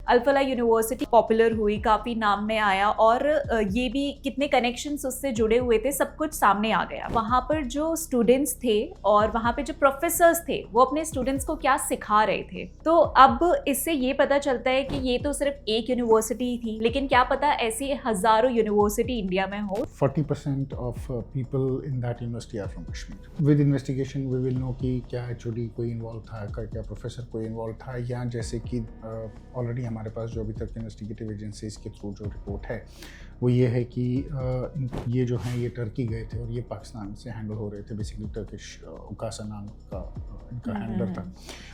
Al Falah university popular हुई, काफ़ी नाम में आया और ये भी कितने कनेक्शंस उससे जुड़े हुए थे, सब कुछ सामने आ गया। वहाँ पर जो स्टूडेंट्स थे और वहाँ पे जो प्रोफेसर्स थे, वो अपने स्टूडेंट्स को क्या सिखा रहे थे। तो अब इससे ये पता चलता है कि ये तो सिर्फ एक यूनिवर्सिटी थी, लेकिन क्या पता ऐसी हज़ारों यूनिवर्सिटी इंडिया में हो। 40% of people in that university are from Kashmir. With investigation, we will know कि क्या HOD कोई इन्वॉल्व था, क्या प्रोफेसर कोई इन्वॉल्व था, या जैसे कि ऑलरेडी हमारे पास जो अभी तक इन्वेस्टिगेटिव एजेंसीज के थ्रू जो रिपोर्ट है वो ये है कि ये जो हैं ये टर्की गए थे और ये पाकिस्तान से हैंडल हो रहे थे। बेसिकली टर्किश उकासा नाम का इनका हैंडलर था,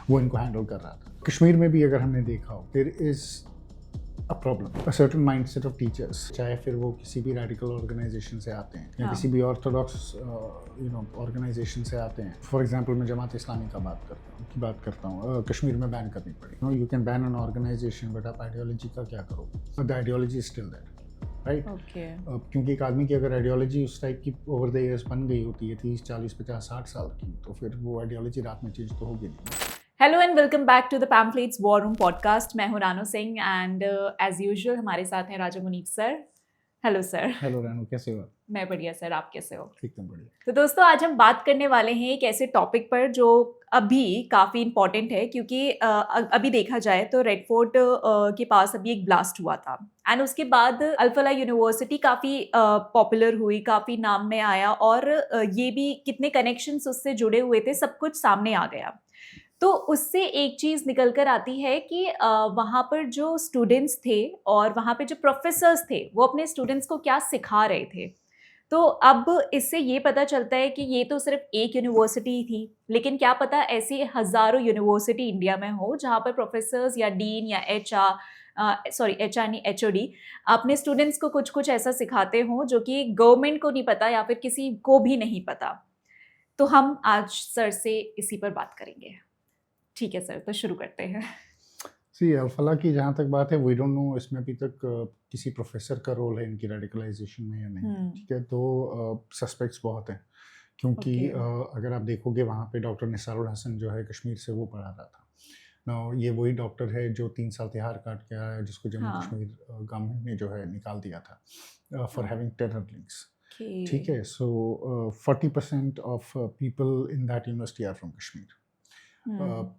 वो इनको हैंडल कर रहा था। कश्मीर में भी अगर हमने देखा हो, there is a problem, a certain mindset of teachers, चाहे फिर वो किसी भी रेडिकल ऑर्गेनाइजेशन से आते हैं या किसी भी ऑर्थोडॉक्स ऑर्गेनाइजेशन से आते हैं। फॉर एग्जांपल मैं जमात इस्लामी का बात करता हूँ, कश्मीर में बैन करनी पड़ी। You can ban an organisation but आप आइडियोलॉजी का क्या करोगे? The ideology is still there, right? क्योंकि एक आदमी की अगर आइडियोलॉजी उस टाइप की ओवर द ईयर्स बन गई होती है 30, 40, 50, 60 साल की, तो फिर वो आइडियोलॉजी रात में चेंज तो होगी नहीं। Hello and welcome back to the pamphlets war room podcast. मैं हूं रानो सिंह एंड एज यूजुअल हमारे साथ हैं Raja Munif sir. Hello sir. Hello Rano, कैसे हो? मैं बढ़िया सर, आप कैसे हो? एकदम बढ़िया। तो दोस्तों आज हम बात करने वाले हैं एक ऐसे टॉपिक पर जो अभी काफ़ी इम्पॉर्टेंट है, क्योंकि अभी देखा जाए तो रेड फोर्ट के पास अभी एक ब्लास्ट हुआ था एंड उसके बाद अल-फलाह यूनिवर्सिटी काफ़ी पॉपुलर हुई, काफ़ी नाम में आया और ये भी कितने कनेक्शंस उससे जुड़े हुए थे, सब कुछ सामने आ गया। तो उससे एक चीज़ निकल कर आती है कि वहाँ पर जो स्टूडेंट्स थे और वहाँ पे जो प्रोफेसर्स थे, वो अपने स्टूडेंट्स को क्या सिखा रहे थे। तो अब इससे ये पता चलता है कि ये तो सिर्फ एक यूनिवर्सिटी थी, लेकिन क्या पता ऐसी हज़ारों यूनिवर्सिटी इंडिया में हो जहाँ पर प्रोफेसर्स या डीन या एचआर नहीं, एचओडी अपने स्टूडेंट्स को कुछ ऐसा सिखाते हों जो कि गवर्नमेंट को नहीं पता या फिर किसी को भी नहीं पता। तो हम आज सर से इसी पर बात करेंगे। ठीक है सर, तो शुरू करते हैं। सी अल-फलाह की जहाँ तक बात है, वी डोंट नो इसमें अभी तक किसी प्रोफेसर का रोल है इनकी रेडिकलाइजेशन में या नहीं। ठीक है, तो सस्पेक्ट्स बहुत हैं, क्योंकि अगर आप देखोगे वहाँ पे डॉक्टर निसारुल हसन जो है कश्मीर से, वो पढ़ा रहा था ना। ये वही डॉक्टर है जो 3 साल तिहाड़ काट के आया, जिसको जम्मू कश्मीर गवर्नमेंट ने जो है निकाल दिया था फॉर हैविंग टेरर लिंक्स। ठीक है, so 40% of people in that university are from Kashmir.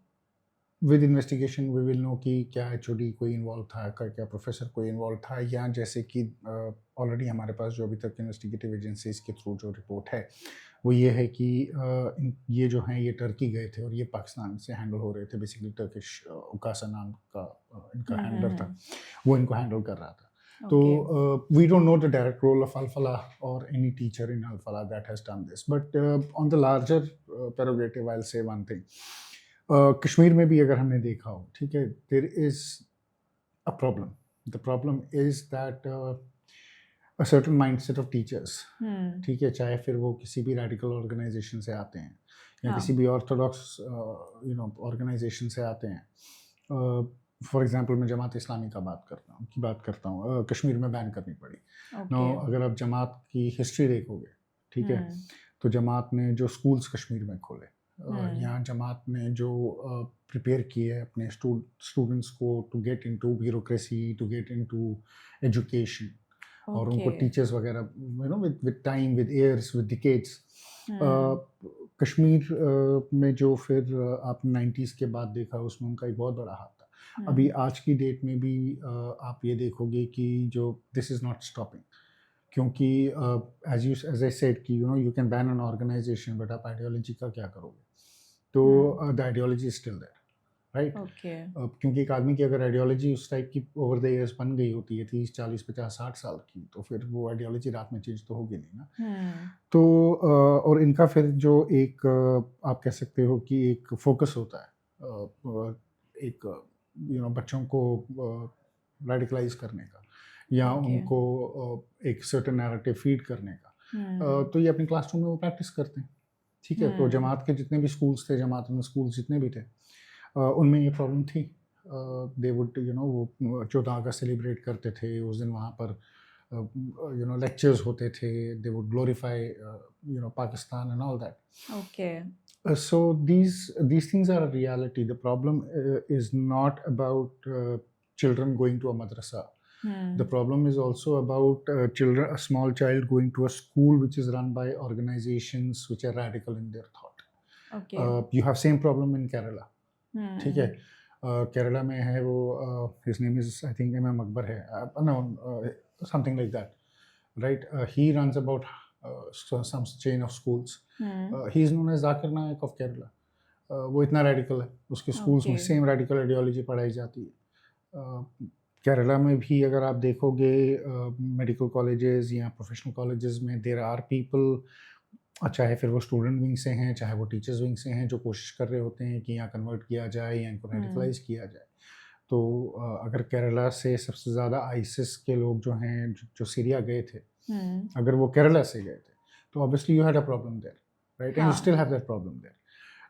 With investigation we will know कि क्या HOD कोई इन्वॉल्व था, क्या प्रोफेसर कोई इन्वॉल्व था, या जैसे कि ऑलरेडी हमारे पास जो अभी तक इन्वेस्टिगेटिव एजेंसीज के थ्रू जो रिपोर्ट है वो ये है कि ये जो हैं ये टर्की गए थे और ये पाकिस्तान से हैंडल हो रहे थे। बेसिकली टर्किश उकासा नाम का इनका हैंडलर था, वो इनको हैंडल कर रहा था। तो we don't know the direct role of Al-Falah और any teacher in Al-Falah that has done this, but on the larger prerogative I will say one thing. Kashmir में भी अगर हमने देखा हो, ठीक है, there is a problem. The problem is that a certain mindset of teachers, ठीक है, चाहे फिर वो किसी भी रेडिकल ऑर्गेनाइजेशन से आते हैं या किसी भी ऑर्थोडॉक्स ऑर्गेनाइजेशन से आते हैं। फॉर एग्जांपल मैं जमात इस्लामी का बात करता हूँ, कश्मीर में बैन करनी पड़ी। नो, अगर आप जमात की हिस्ट्री देखोगे, ठीक है, तो जमात ने जो स्कूल्स कश्मीर में खोले, यहाँ जमात ने जो प्रिपेयर किए है अपने स्टूडेंट्स को to get into bureaucracy, to get into education, और उनको टीचर्स वगैरह with time, with years, with decades. Kashmir में जो फिर आपने 90s के बाद देखा, उसमें उनका एक बहुत बड़ा हाथ था। अभी आज की डेट में भी आप ये देखोगे कि जो दिस इज़ नॉट स्टॉपिंग, क्योंकि एज आई सेड कि you can ban an organisation but आप आइडियोलॉजी का क्या करोगे? तो the ideology is still there, right? क्योंकि एक आदमी की अगर आइडियोलॉजी उस टाइप की ओवर द ईयर्स बन गई होती है 30, 40, 50, 60 साल की, तो फिर वो आइडियोलॉजी रात में चेंज तो होगी नहीं ना। तो और इनका फिर जो एक आप कह सकते हो कि एक फोकस होता है एक बच्चों को रेडिकलाइज करने का या उनको एक सर्टेन नैरेटिव फीड करने का, तो ये अपनी क्लासरूम में वो प्रैक्टिस करते हैं। ठीक है, तो जमात के जितने भी स्कूल्स थे, जमात में स्कूल्स जितने भी थे, उनमें ये प्रॉब्लम थी। दे वुड वो 14 अगस्त सेलिब्रेट करते थे, उस दिन वहाँ पर लेक्चर्स होते थे, they would glorify Pakistan and all that. So these things are a reality. The problem is not about children going to a madrasa. Hmm. The problem is also about a small child going to a school which is run by organizations which are radical in their thought. Okay. You have same problem in Kerala. Hmm. ठीक है, केरला में है वो, his name is I think MM Akbar है, no, something like that, right? He runs about some chain of schools. He is known as Zakir Naik of Kerala. वो इतना radical है, उसके स्कूल्स में Okay. सेम रेडिकल आइडियोलॉजी पढ़ाई जाती है। केरला में भी अगर आप देखोगे मेडिकल कॉलेजेस या प्रोफेशनल कॉलेजेस में देयर आर पीपल, चाहे फिर वो स्टूडेंट विंग से हैं चाहे वो टीचर्स विंग से हैं, जो कोशिश कर रहे होते हैं कि यहाँ कन्वर्ट किया जाए या इनको रेडिकलाइज किया जाए। तो अगर केरला से सबसे ज़्यादा आईसिस के लोग जो हैं जो सीरिया गए थे, अगर वो केरला से गए थे तो obviously you had a problem there, right? And you still have that problem there.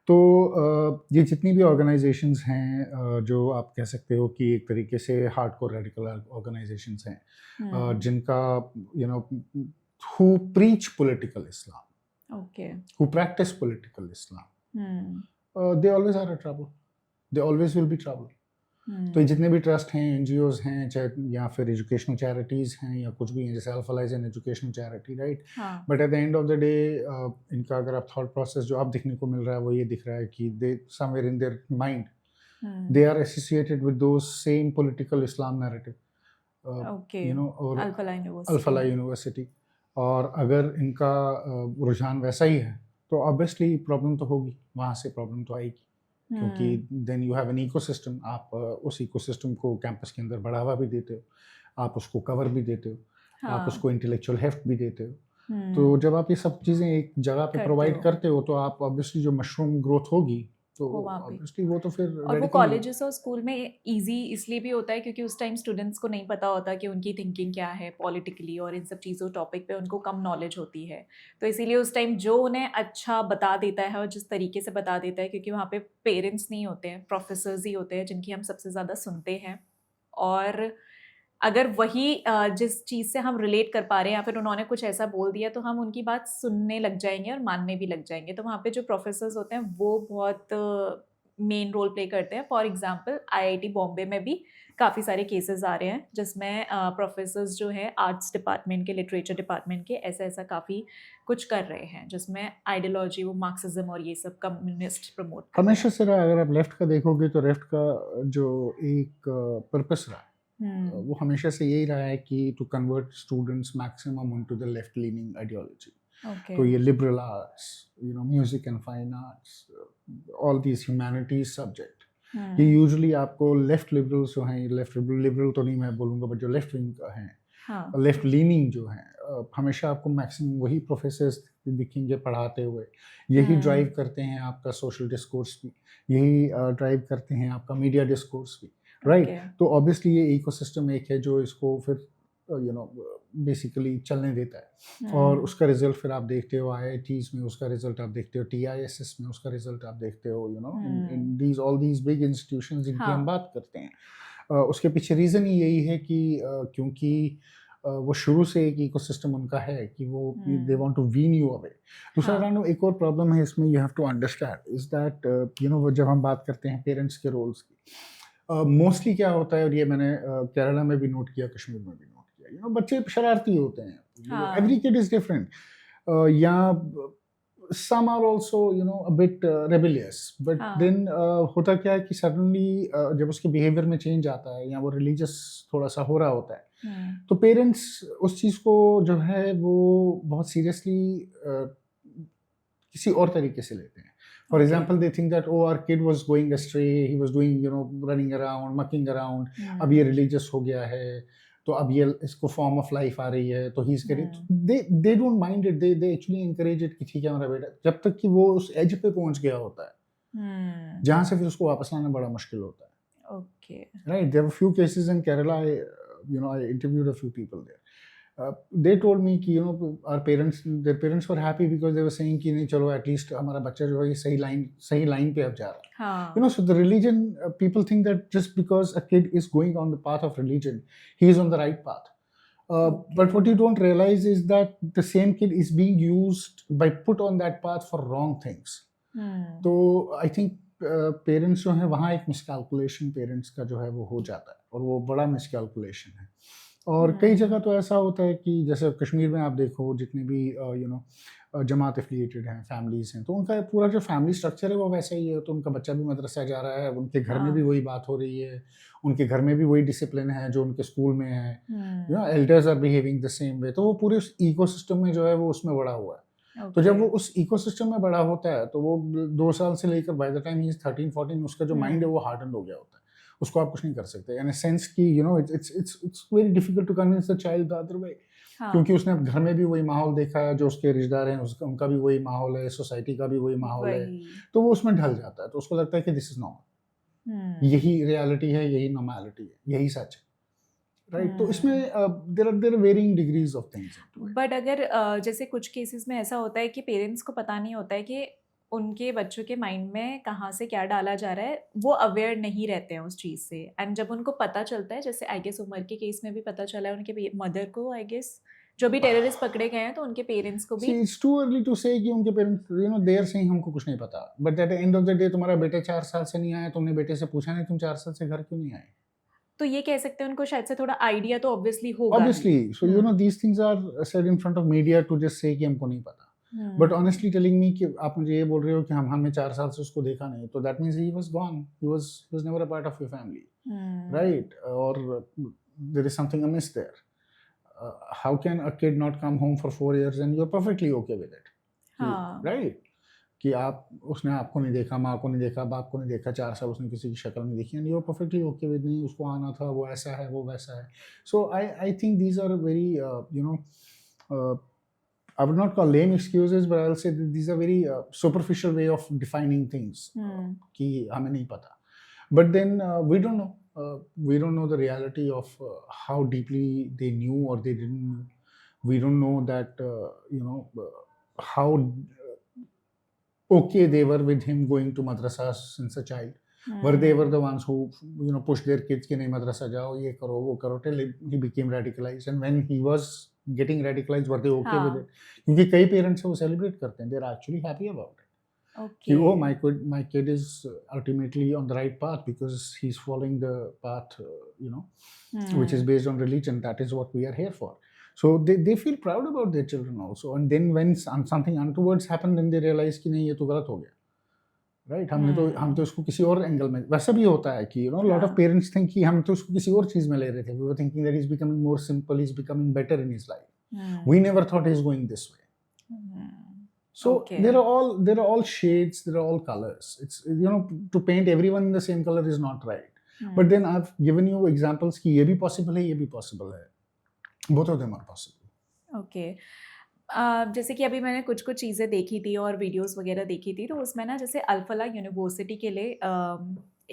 तो ये जितनी भी ऑर्गेनाइजेशंस हैं जो आप कह सकते हो कि एक तरीके से हार्डकोर रेडिकल ऑर्गेनाइजेशंस हैं, जिनका you know who preach political Islam, Okay. who practice political Islam, they always are a trouble. They always will be trouble. तो ये जितने भी ट्रस्ट हैं, एनजीओज हैं, चाहे या फिर एजुकेशनल चैरिटीज़ हैं या कुछ भी हैं, जैसे alpha lies an educational charity, right? But at the end of the day इनका अगर आप थॉट प्रोसेस जो आप दिखने को मिल रहा है वो ये दिख रहा है कि they somewhere in their mind they are associated with those same political Islam narrative, Okay. You know, और Al-Falah अल्फला यूनिवर्सिटी। और अगर इनका रुझान वैसा ही है तो ऑब्वियसली प्रॉब्लम तो होगी, वहाँ से प्रॉब्लम तो आएगी, क्योंकि then you have an ecosystem. आप उस इकोसिस्टम को कैंपस के अंदर बढ़ावा भी देते हो, आप उसको कवर भी देते हो, आप उसको इंटेलेक्चुअल हेफ्ट भी देते हो। तो जब आप ये सब चीज़ें एक जगह पे प्रोवाइड करते हो तो आप ऑब्वियसली जो मशरूम ग्रोथ होगी तो ऑब्वियसली वो तो फिर और वो कॉलेजेस और स्कूल में इजी इसलिए भी होता है क्योंकि उस टाइम स्टूडेंट्स को नहीं पता होता कि उनकी थिंकिंग क्या है पॉलिटिकली, और इन सब चीज़ों टॉपिक पे उनको कम नॉलेज होती है। तो इसीलिए उस टाइम जो उन्हें अच्छा बता देता है और जिस तरीके से बता देता है, क्योंकि वहाँ पे पेरेंट्स नहीं होते हैं, प्रोफेसर्स ही होते हैं जिनकी हम सबसे ज़्यादा सुनते हैं। और अगर वही जिस चीज़ से हम रिलेट कर पा रहे हैं या फिर उन्होंने कुछ ऐसा बोल दिया तो हम उनकी बात सुनने लग जाएंगे और मानने भी लग जाएंगे। तो वहाँ पे जो प्रोफेसर्स होते हैं वो बहुत मेन रोल प्ले करते हैं। फॉर एग्जांपल आईआईटी बॉम्बे में भी काफ़ी सारे केसेस आ रहे हैं जिसमें प्रोफेसर्स जो हैं आर्ट्स डिपार्टमेंट के, लिटरेचर डिपार्टमेंट के, ऐसा काफ़ी कुछ कर रहे हैं जिसमें आइडियोलॉजी, वो मार्क्सिज्म और ये सब कम्युनिस्ट प्रमोट कर रहे हैं। हमेशा से रहा। अगर आप लेफ्ट का देखोगे तो लेफ्ट का जो एक पर्पस रहा है वो हमेशा से यही रहा है कि to convert students maximum into the left leaning ideology. तो ये liberal arts, you know, music and fine arts, all these humanities subject, ये यूजुअली आपको लेफ्ट लिबरल्स जो हैं, लेफ्ट लिबरल तो नहीं मैं बोलूँगा, बट जो लेफ्ट विंग हैं, लेफ्ट लीनिंग जो हैं, हमेशा आपको मैक्सिमम वही प्रोफेसर्स दिखेंगे पढ़ाते हुए। यही ड्राइव करते हैं आपका सोशल डिस्कोर्स भी, यही ड्राइव करते हैं आपका मीडिया डिस्कोर्स भी, राइट? तो ऑब्वियसली ये इकोसिस्टम एक है जो इसको फिर यू नो बेसिकली चलने देता है। और उसका रिजल्ट फिर आप देखते हो IITs में, उसका रिजल्ट आप देखते हो TISS में, उसका रिजल्ट आप देखते हो, you know, in these all these big institutions जिनकी हम बात करते हैं। उसके पीछे रीज़न ही यही है कि क्योंकि वो शुरू से एक इकोसिस्टम उनका है कि वो they want to wean you away. दूसरा रानू एक और प्रॉब्लम है इसमें, you have to understand is that you know, जब हम बात करते हैं पेरेंट्स के रोल्स की, मोस्टली क्या होता है, और ये मैंने केरला में भी नोट किया, कश्मीर में भी नोट किया, यू नो, बच्चे शरारती होते हैं, एवरी किड इज डिफरेंट, या some are also, you know, a bit rebellious, but then होता क्या है कि suddenly जब उसके behavior में change आता है या वो religious थोड़ा सा हो रहा होता है, तो पेरेंट्स उस चीज़ को जो है वो बहुत सीरियसली किसी और तरीके से लेते हैं। For example, they think that, oh, our kid was going astray, he was doing, you know, running around, mucking around, अब ये religious हो गया है, तो अब ये इसको फॉर्म ऑफ लाइफ आ रही है, तो he is getting, they don't mind it, they actually encourage it कि ठीक है हमारा बेटा, जब तक कि वो उस एज पे पहुंच गया होता है जहाँ से फिर उसको वापस लाना बड़ा मुश्किल होता है। Okay, right, there were few cases in Kerala, you know, I interviewed a few people there. They told me कि, you know, their parents were happy because they were saying कि नहीं, चलो at least हमारा बच्चा जो है ये सही लाइन पे अब जा रहा है। You know, so the religion, people think that just because a kid is going on the path of religion, he is on the right path. But what you don't realize is that the same kid is being used put on that path for wrong things. तो I think parents जो है वहाँ एक miscalculation parents का जो है वो हो जाता है, और वो बड़ा मिसकैलकुलेशन है। और कई जगह तो ऐसा होता है कि जैसे कश्मीर में आप देखो जितने भी जमात एफिलिएटेड हैं, फैमिलीज हैं, तो उनका पूरा जो फैमिली स्ट्रक्चर है वो वैसा ही है। तो उनका बच्चा भी मदरसा जा रहा है, उनके घर में भी वही बात हो रही है, उनके घर में भी वही डिसिप्लिन है जो उनके स्कूल में है, elders are behaving the same way. तो वो पूरे उस इकोसिस्टम में जो है वो उसमें बड़ा हुआ है। तो जब वो उस इकोसिस्टम में बड़ा होता है तो वो 2 साल से लेकर by the time he is 13-14 उसका जो माइंड है वो हार्डन हो गया होता है। उसको आप कुछ नहीं कर सकते, इन अ सेंस कि it's very difficult to convince the child the other way. क्योंकि उसने घर में भी वही माहौल देखा है, जो उसके रिश्तेदार हैं उनका भी वही माहौल है, सोसाइटी का भी वही माहौल है, तो वो उसमें ढल जाता है। तो उसको लगता है कि दिस इज नॉर्मल, यही रियलिटी है, यही नॉर्मलिटी है, यही सच है, राइट। तो इसमें there are varying degrees of things. But अगर जैसे कुछ केसेस में ऐसा होता है कि पेरेंट्स को पता नहीं होता है कि उनके बच्चों के माइंड में कहाँ से क्या डाला जा रहा है, वो अवेयर नहीं रहते हैं उस चीज़ से। एंड जब उनको पता चलता है, जैसे आई गेस उमर के केस में भी पता चला है उनके मदर को, आई गेस जो भी टेररिस्ट पकड़े गए हैं तो उनके पेरेंट्स को भी। It's too early to say कि उनके पेरेंट्स देयर से ही हमको कुछ नहीं पता, but at the end of the day तुम्हारा बेटा 4 साल से नहीं आया, तुमने बेटे से पूछा नहीं तुम 4 साल से घर क्यों नहीं आए। तो ये कह सकते हैं उनको शायद से थोड़ा आइडिया तो ऑब्वियसली होगा। Obviously, so these things are said in front of media to just say कि हमको नहीं पता। बट ऑनेस्टली टेलिंग मी कि आप मुझे ये बोल रहे हो कि हमने 4 साल से उसको देखा नहीं, तो that means he was gone, he was never a part of your family, right. और there is something amiss there. How can a kid not come home for 4 years and you are perfectly okay with it, right. कि उसने आपको नहीं देखा, माँ को नहीं देखा, बाप को नहीं देखा, 4 साल उसने किसी की शक्ल नहीं देखी, and you are perfectly okay with, नहीं उसको आना था, वो ऐसा है, वो वैसा है। So I think these are very I would not call lame excuses, but I'll say that these are very superficial way of defining things. कि हमें नहीं पता, but then we don't know. We don't know the reality of how deeply they knew or they didn't know. We don't know that how okay they were with him going to madrasa since a child. Were they were the ones who pushed their kids कि नहीं मदरसा जाओ, ये करो, वो करो, till he became radicalized. And when he was getting radicalized, were they okay with it? क्योंकि कई parents वो सेलिब्रेट करते हैं, they are actually happy about it. कि oh my kid is ultimately on the right path because he's following the path which is based on religion. That is what we are here for. So they feel proud about their children also. And then when something untowards happened, then they realize कि नहीं ये तो गलत हो गया, right. हम तो इसको किसी और एंगल में, वैसा भी होता है कि लॉट ऑफ पेरेंट्स थिंक कि हम तो इसको किसी और चीज में ले रहे थे। We were thinking that he is becoming more simple, he is becoming better in his life. We never thought he is going this way. So there are all shades, there are all colors. It's to paint everyone in the same color is not right. But then I've given you examples कि ये भी possible है, ये भी possible है. Both of them are possible. Okay. जैसे कि अभी मैंने कुछ चीज़ें देखी थी और वीडियोस वगैरह देखी थी, तो उसमें ना जैसे अल-फला यूनिवर्सिटी के लिए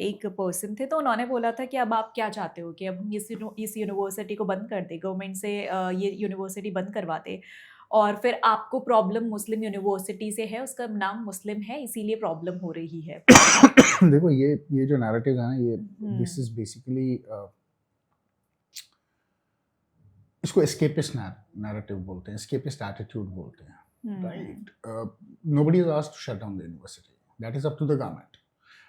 एक पर्सन थे, तो उन्होंने बोला था कि अब आप क्या चाहते हो कि अब हम इस यूनिवर्सिटी को बंद कर दें, गवर्नमेंट से ये यूनिवर्सिटी बंद करवा दें, और फिर आपको प्रॉब्लम मुस्लिम यूनिवर्सिटी से है, उसका नाम मुस्लिम है, इसीलिए प्रॉब्लम हो रही है। देखो ये जो नैरेटिव है ना, ये दिस इज बेसिकली इसको एस्केपिस्ट नैरेटिव बोलते हैं, एस्केपिस्ट एटीट्यूड बोलते हैं, right. Nobody is asked to shut down the university, that is up to the government.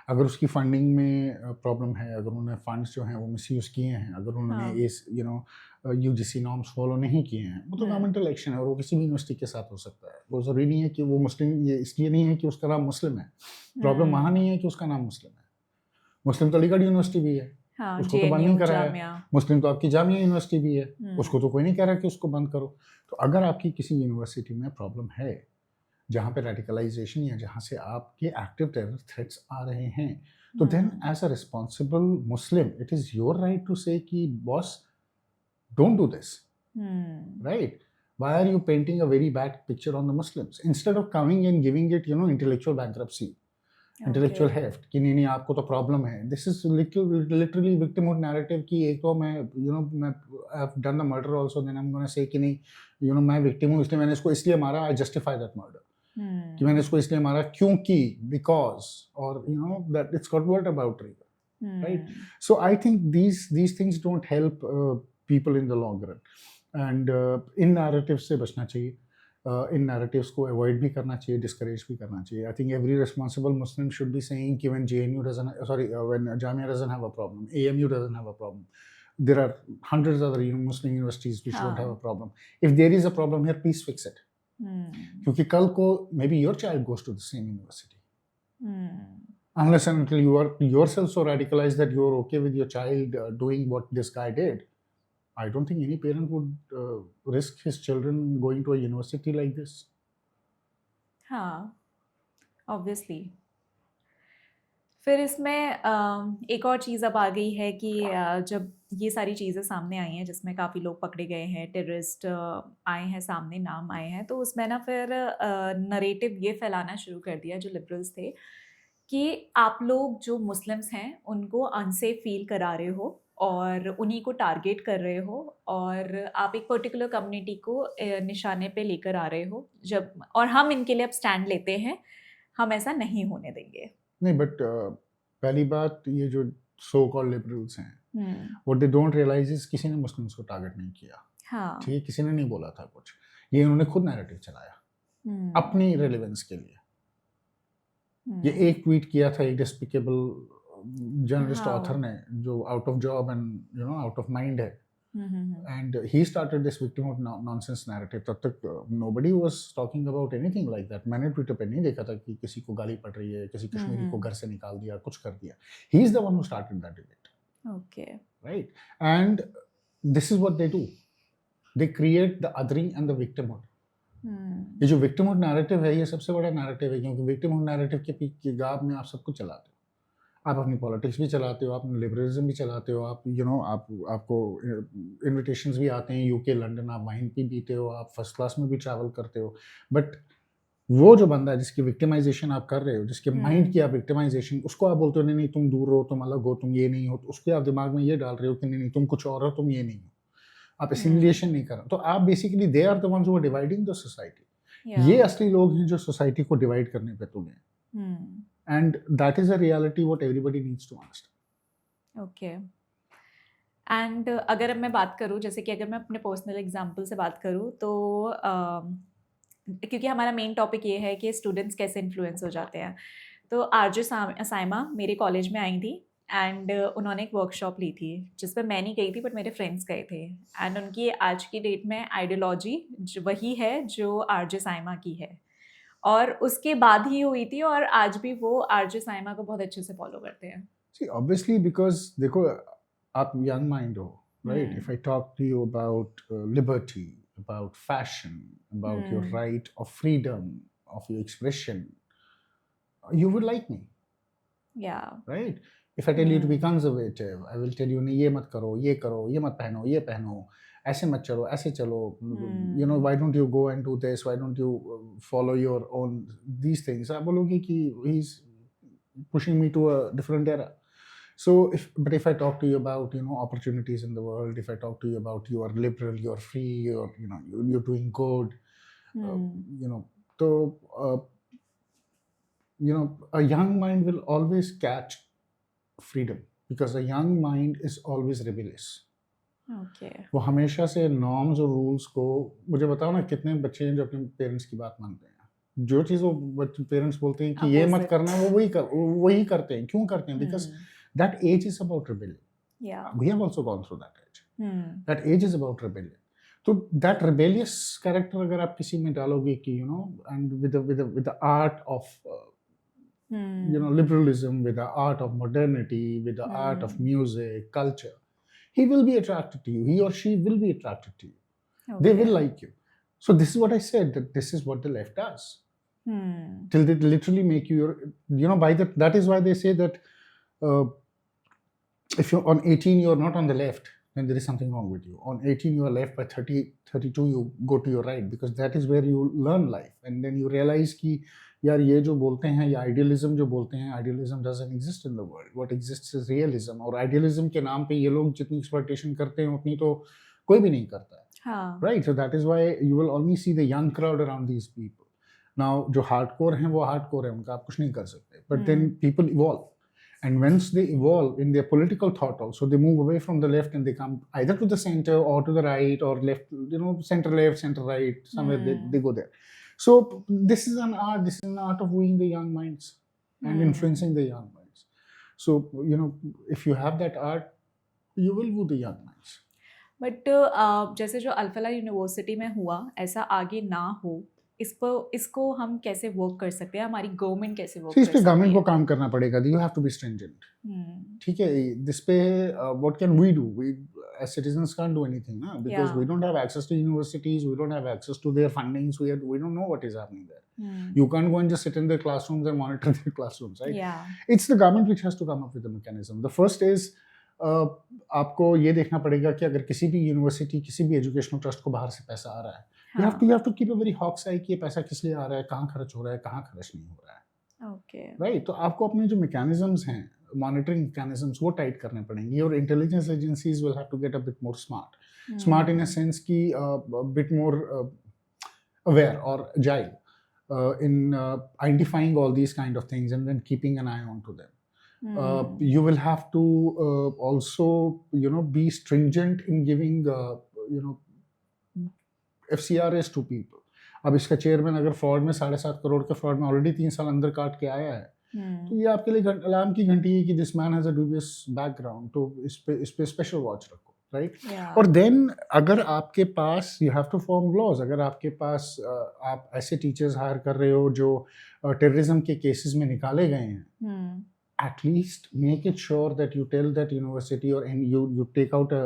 अगर उसकी फंडिंग में प्रॉब्लम है, अगर उन्होंने फंड्स जो हैं वो मिसयूज किए हैं, अगर उन्होंने इस यूजीसी नॉर्म्स फॉलो नहीं किए हैं, वो तो गवर्नमेंटल एक्शन है और वो किसी भी यूनिवर्सिटी के साथ हो सकता है। वो जरूरी नहीं है कि वो मुस्लिम, ये इसलिए नहीं है कि उसका नाम मुस्लिम है, प्रॉब्लम वहाँ नहीं है कि उसका नाम मुस्लिम है। मुस्लिम तो अलीगढ़ यूनिवर्सिटी भी है, उसको तो बंद नहीं करा है। मुस्लिम तो आपकी जामिया यूनिवर्सिटी भी है, उसको तो कोई नहीं कह रहा कि उसको बंद करो। तो अगर आपकी किसी यूनिवर्सिटी में प्रॉब्लम है जहाँ पे रेडिकलाइजेशन या जहाँ से आपके एक्टिव टेरर थ्रेट्स आ रहे हैं, तो then as a responsible Muslim it is your right to say कि boss don't do this, right. Why are you painting a very bad picture on the Muslims instead of coming and giving it intellectual bankruptcy, intellectual heft कि नहीं आपको तो problem है। This is literally victimhood narrative कि एक तो मैं I've done the murder also, then I'm gonna say कि नहीं मैं victim हूँ इसलिए मैंने इसको इसलिए मारा, I justify that murder, कि मैंने इसको इसलिए मारा क्योंकि because, or that it's got whataboutery, right? So I think these things don't help people in the long run, and in narratives से बचना चाहिए इन नैरेटिव्स को अवॉइड भी करना चाहिए, डिस्करेज भी करना चाहिए. I think every responsible Muslim should be saying कि when when Jamia doesn't have a problem, AMU doesn't have a problem, there are hundreds of other Muslim universities which don't have a problem. If there is a problem here, please fix it. क्योंकि कल को maybe your child goes to the same university. Unless and until you are yourself so radicalized that you are okay with your child doing what this guy did, I don't think any parent would risk his children going to a university like this. हाँ, obviously. फिर इसमें एक और चीज़ अब आ गई है कि जब ये सारी चीज़ें सामने आई हैं जिसमें काफ़ी लोग पकड़े गए हैं, टेररिस्ट आए हैं सामने, नाम आए हैं, तो उसमें ना फिर नरेटिव ये फैलाना शुरू कर दिया जो लिबरल्स थे कि आप लोग जो मुस्लिम्स हैं उनको अनसेफ फील करा रहे हो और उन्हीं को टारगेट कर रहे हो और आप एक पर्टिकुलर कम्युनिटी को निशाने पे लेकर आ रहे हो जब, और हम इनके लिए अब स्टैंड लेते हैं, हम ऐसा नहीं होने देंगे. नहीं, बट पहली बात ये जो सो कॉल्ड लिबरल्स हैं, what they don't realise is किसी ने मुस्लिम्स को टारगेट नहीं किया. हाँ, ठीक है, किसी ने नहीं बोला था कुछ, ये इन्होंने खुद नैरेटिव चलाया अपनी रेलेवेंस के लिए. ये एक ट्वीट किया था एक डिस्पिकेबल जर्नलिस्ट ऑथर ने जो out of job and out of mind है, and he started this victim of nonsense narrative. तब तक nobody was talking about anything like that. मैंने ट्विटर पे नहीं देखा था कि किसी को गाली पड़ रही है, किसी कश्मीरी को घर से निकाल दिया, कुछ कर दिया. He is the one who started that debate. Okay. Right? And this is what they do. They create the othering and the victimhood. ये जो victimhood narrative है, ये सबसे बड़ा narrative है, क्योंकि victimhood narrative के गाब में आप सब कुछ चलाते हो. आप अपनी पॉलिटिक्स भी चलाते हो, आप लिबरलिज्म भी चलाते हो, आप आपको इनविटेशंस भी आते हैं यूके, लंदन, आप वाइन भी पीते हो, आप फर्स्ट क्लास में भी ट्रैवल करते हो. बट वो जो बंदा है जिसकी विक्टिमाइजेशन आप कर रहे हो, जिसके माइंड की आप विक्टिमाइजेशन, उसको आप बोलते हो नहीं तुम दूर हो, तुम अलग हो, तुम ये नहीं हो, तो उसके आप दिमाग में ये डाल रहे हो कि नहीं तुम कुछ और हो, तुम ये नहीं हो, आप एसिमिलेशन नहीं कर रहे. तो आप basically they are the ones who are dividing the society. ये असली लोग हैं जो सोसाइटी को डिवाइड करने पे तुले हैं. And that is a reality what everybody needs to understand. Okay. And अगर अब मैं बात करूँ, जैसे कि अगर मैं अपने पर्सनल एग्जांपल से बात करूँ तो क्योंकि हमारा मेन टॉपिक ये है कि स्टूडेंट्स कैसे इन्फ्लुएंस हो जाते हैं, तो आरजे साइमा मेरे कॉलेज में आई थी एंड उन्होंने एक वर्कशॉप ली थी जिस पर मैं नहीं गई थी बट मेरे फ्रेंड्स गए थे. एंड उनकी आज की डेट में आइडियोलॉजी वही है जो आरजे साइमा की है और उसके बाद ही हुई थी और आज भी वो आरजे साइमा को बहुत अच्छे से फॉलो करते हैं. See, obviously because देखो आप young mind हो, right? If I talk to you about liberty, about fashion, about your right of freedom, of your expression, you would like me. Yeah. Right? If I tell you to be conservative, I will tell you नहीं ये मत करो, ये मत पहनो, ये पहनो, ऐसे मत चलो, ऐसे चलो. Why don't you go and do this? Why don't you follow your own these things? आप बोलोगे कि he's pushing me to a different era. So but if I talk to you about opportunities in the world, if I talk to you about you are liberal, you are free, you're doing good, so a young mind will always catch freedom because a young mind is always rebellious. Okay. वो हमेशा से norms और rules को, मुझे बताओ ना कितने बच्चे हैं जो अपने पेरेंट्स की बात मानते हैं, जो चीज़ वो पेरेंट्स बोलते हैं कि ये मत करना, वो वही करते हैं. क्यों करते हैं? Because that age is about rebellion. We have also gone through that age. That age is about rebellion. तो दैट रिबेलियस कैरेक्टर अगर आप किसी में डालोगे कि and with the art of liberalism, with the art of modernity, with the art of music, culture, he will be attracted to you. He or she will be attracted to you. Okay. They will like you. So this is what I said, that this is what the left does. Till they literally make you that is why they say that if you're on 18, you're not on the left, then there is something wrong with you. On 18, you are left. By 30, 32, you go to your right, because that is where you learn life. And then you realize कि यार ये जो बोलते हैं, या idealism जो बोलते हैं, idealism doesn't exist in the world. What exists is realism. और आइडियलिज्म के नाम पे ये लोग जितनी एक्सप्लॉइटेशन करते हैं उतनी तो कोई भी नहीं करता है. Right. So that is why you will only see the young crowd around these people. Now जो हार्डकोर हैं वो हार्डकोर है, उनका आप कुछ नहीं कर सकते. But then people evolve And once they evolve in their political thought also, they move away from the left and they come either to the center or to the right or left, center left, center right, somewhere they go there. So this is an art of wooing the young minds and influencing the young minds. So, if you have that art, you will woo the young minds. But जैसे जो Alfalah university में हुआ, ऐसा आगे ना हो, इसको हम कैसे वर्क कर सकते हैं, हमारी गवर्नमेंट कैसे वर्क कर इस पे सकती है? गवर्नमेंट को काम करना पड़ेगा. You have to be stringent. ठीक है, दिस पे what can we do? We as citizens can't do anything, na? Because we don't have access to universities, we don't have access to their fundings, we don't know what is happening there. You can't go and just sit in their classrooms and monitor their classrooms, right? Yeah. It's the government which has to come up with the mechanism. The first is आपको ये देखना पड़ेगा कि अगर किसी भी university, किसी भी एजुकेशनल ट्रस्ट को बाहर से पैसा आ रहा है, you have to keep a very hawk's eye कि ये पैसा किस लिए आ रहा है, कहाँ खर्च हो रहा है, कहाँ खर्च नहीं हो रहा है. Okay. Right? तो आपको अपने जो mechanisms हैं, monitoring mechanisms, वो टाइट करने पड़ेंगे. और intelligence agencies will have to get a bit more smart. Smart in a sense कि a bit more aware or agile in identifying all these kind of things and then keeping an eye onto them. You will have to also, be stringent in giving, FCRAs to people. अब इसका chairman अगर fraud में 7.5 करोड़ के fraud में already 3 साल अंदर काट के आया है, तो ये आपके लिए अलार्म की घंटी है कि this man has a dubious background. तो इस पे स्पेशल वॉच रखो, राइट? और देन अगर आपके पास, you have to form laws. अगर आपके पास आप ऐसे टीचर्स हायर कर रहे हो जो टेररिज्म के केसेस में निकाले गए हैं, at least make it sure that you tell that university and you take out a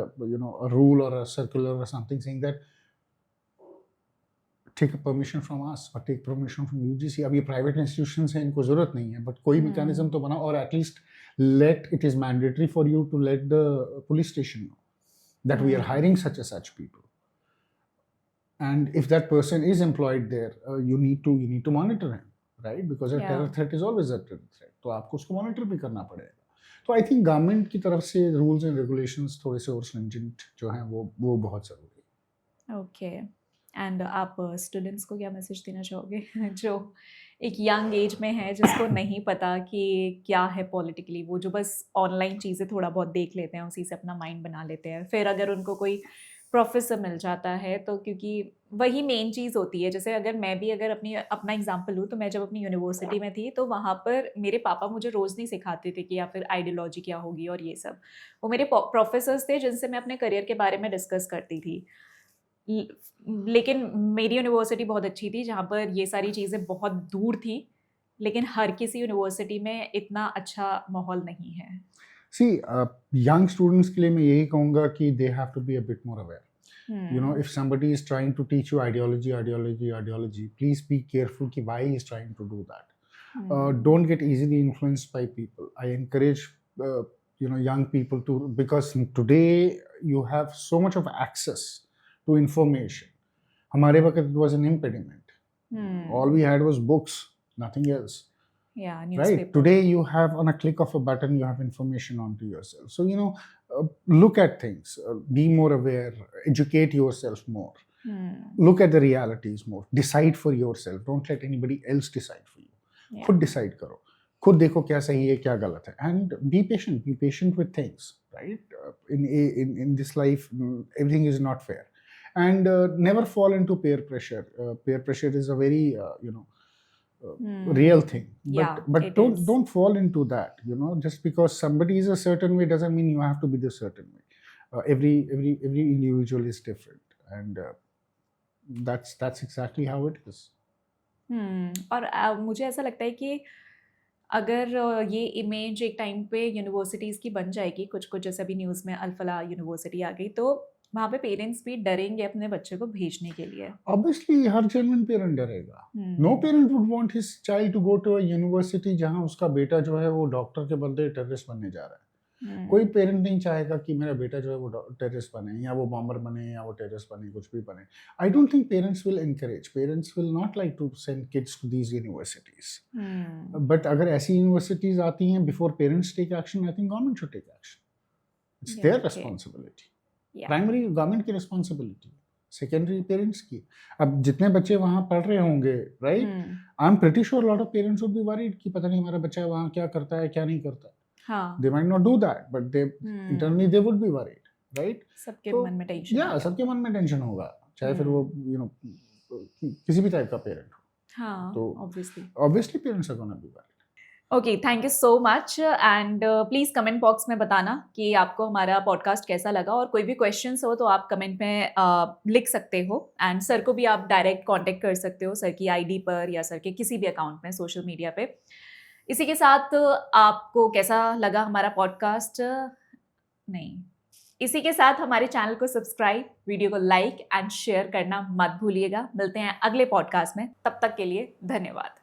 rule or a circular or something saying that take a permission from us or take permission from UGC. अब ये private institutions हैं, इनको जरूरत नहीं है, but कोई mechanism तो बनाओ. और at least it is mandatory for you to let the police station know that we are hiring such and such people. And if that person is employed there, you need to monitor him, right? Because a terror threat is always a terror threat. तो आपको उसको monitor भी करना पड़ेगा. तो I think government की तरफ से रूल्स एंड रेगुलेशंस थोड़े से और स्ट्रिंजेंट जो हैं वो बहुत ज़रूरी है. ओके. एंड आप स्टूडेंट्स को क्या मैसेज देना चाहोगे जो एक यंग एज में है, जिसको नहीं पता कि क्या है पॉलिटिकली, वो जो बस ऑनलाइन चीज़ें थोड़ा बहुत देख लेते हैं, उसी से अपना माइंड बना लेते हैं, फिर अगर उनको कोई प्रोफेसर मिल जाता है तो, क्योंकि वही मेन चीज़ होती है. जैसे अगर मैं भी अगर अपना एग्जांपल लूँ, तो मैं जब अपनी यूनिवर्सिटी में थी तो वहाँ पर मेरे पापा मुझे रोज़ नहीं सिखाते थे कि या फिर आइडियोलॉजी क्या होगी और ये सब. वो मेरे प्रोफेसर्स थे जिनसे मैं अपने करियर के बारे में डिस्कस करती थी. लेकिन मेरी यूनिवर्सिटी बहुत अच्छी थी जहाँ पर ये सारी चीज़ें बहुत दूर थी, लेकिन हर किसी यूनिवर्सिटी में इतना अच्छा माहौल नहीं है. See, young students के लिए मैं यही कहूँगा कि they have to be a bit more aware. If somebody is trying to teach you ideology, please be careful कि why he is trying to do that. Don't get easily influenced by people. I encourage young people to, because today you have so much of access to information. हमारे वक्त it was an impediment. All we had was books, nothing else. Yeah, newspaper. Right. Today you have, on a click of a button, you have information onto yourself. So, look at things, be more aware, educate yourself more, look at the realities more, decide for yourself. Don't let anybody else decide for you. Yeah. खुद decide करो, खुद देखो क्या सही है, क्या गलत है. And be patient with things, right? In this life, everything is not fair. And never fall into peer pressure. Peer pressure is a very, real thing, but don't fall into that. Just because somebody is a certain way doesn't mean you have to be the certain way. Every individual is different, and that's exactly how it is. और मुझे ऐसा लगता है कि अगर ये image एक time पे यूनिवर्सिटीज़ की बन जाएगी, कुछ जैसे अभी न्यूज़ में अल्फला यूनिवर्सिटी आ गई, तो वहाँ पे पेरेंट्स भी डरेंगे अपने बच्चे को भेजने के लिए. Obviously, her genuine parent डरेगा. No parent would want his child to go to a university जहाँ उसका बेटा जो है वो डॉक्टर के बदले टेररिस्ट बनने जा रहा है. कोई पेरेंट नहीं चाहेगा कि मेरा बेटा जो है वो टेररिस्ट बने, या वो बॉम्बर बने, या वो टेररिस्ट बने, कुछ भी बने. I don't think parents will encourage. Parents will not like to send kids to these universities. But अगर ऐसी universities आती हैं, before parents take action, I think government should take action. It's their responsibility. Primary government की responsibility, secondary parents की. अब जितने बच्चे वहाँ पढ़ रहे होंगे, right, I am pretty sure lot of parents would be worried कि पता नहीं हमारा बच्चा वहाँ क्या करता है, क्या नहीं करता. हाँ They might not do that, but they internally they would be worried, right? सबके तो मन में टेंशन या सबके मन में टेंशन होगा, चाहे फिर वो किसी भी टाइप का पेरेंट हो, हाँ तो obviously parents are gonna be worried. Okay, thank you so much and please comment box में बताना कि आपको हमारा पॉडकास्ट कैसा लगा, और कोई भी क्वेश्चंस हो तो आप कमेंट में लिख सकते हो, एंड सर को भी आप डायरेक्ट कांटेक्ट कर सकते हो सर की आईडी पर या सर के किसी भी अकाउंट में सोशल मीडिया पे. इसी के साथ आपको कैसा लगा हमारा पॉडकास्ट? नहीं, इसी के साथ हमारे चैनल को सब्सक्राइब, वीडियो को लाइक एंड शेयर करना मत भूलिएगा. मिलते हैं अगले पॉडकास्ट में, तब तक के लिए धन्यवाद.